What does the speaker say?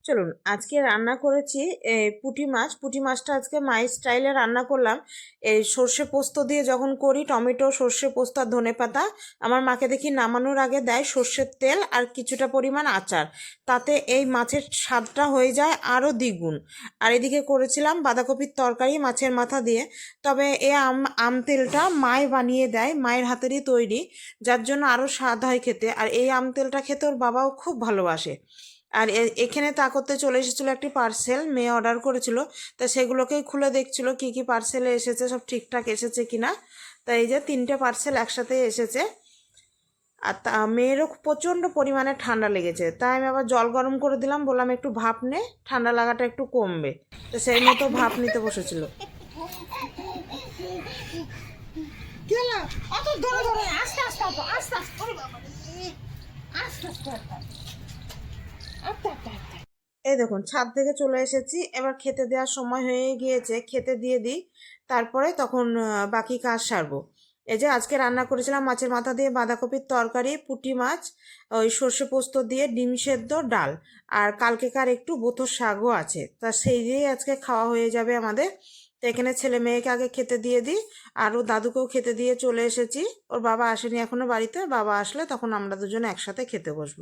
চলুন আজকে রান্না করেছি পুঁটি মাছ। পুঁটি মাছটা আজকে মায়ের স্টাইলে রান্না করলাম। এই সর্ষে পোস্ত দিয়ে যখন করি, টমেটো, সর্ষে পোস্ত আর ধনেপাতা, আমার মাকে দেখি নামানোর আগে দেয় সর্ষের তেল আর কিছুটা পরিমাণ আচার, তাতে এই মাছের স্বাদটা হয়ে যায় আরও দ্বিগুণ। আর এদিকে করেছিলাম বাঁধাকপির তরকারি মাছের মাথা দিয়ে। তবে আম তেলটা মায় বানিয়ে দেয়, মায়ের হাতেরই তৈরি, যার জন্য আরও স্বাদ হয় খেতে। আর এই আম তেলটা খেতে ওর বাবাও খুব ভালোবাসে। আর এখানে তা করতে চলে এসেছিলো একটি পার্সেল, মেয়ে অর্ডার করেছিল। তা সেগুলোকেই খুলে দেখছিল কি কি পার্সেলে এসেছে, সব ঠিকঠাক এসেছে কিনা। তা এই যে 3টে পার্সেল একসাথে এসেছে। আর তা মেয়েরও প্রচণ্ড পরিমাণে ঠান্ডা লেগেছে, তাই আমি আবার জল গরম করে দিলাম, বললাম একটু ভাপ নে, ঠান্ডা লাগাটা একটু কমবে। তো সেই মতো ভাপ নিতে বসেছিল। এই দেখুন ছাদ থেকে চলে এসেছি, এবার খেতে দেওয়ার সময় হয়ে গিয়েছে, খেতে দিয়ে দিই, তারপরে তখন বাকি কাজ সারবো। এই যে আজকে রান্না করেছিলাম মাছের মাথা দিয়ে বাঁধাকপির তরকারি, পুঁটি মাছ, ওই সর্ষে পোস্ত দিয়ে ডিম সেদ্ধ, ডাল, আর কালকেকার একটু বোথোর শাকও আছে। তা সেই দিয়েই আজকে খাওয়া হয়ে যাবে আমাদের। তো এখানে ছেলে মেয়েকে আগে খেতে দিয়ে দিই, আর ও দাদুকেও খেতে দিয়ে চলে এসেছি। ওর বাবা আসেনি এখনো বাড়িতে, বাবা আসলে তখন আমরা দুজনে একসাথে খেতে বসবো।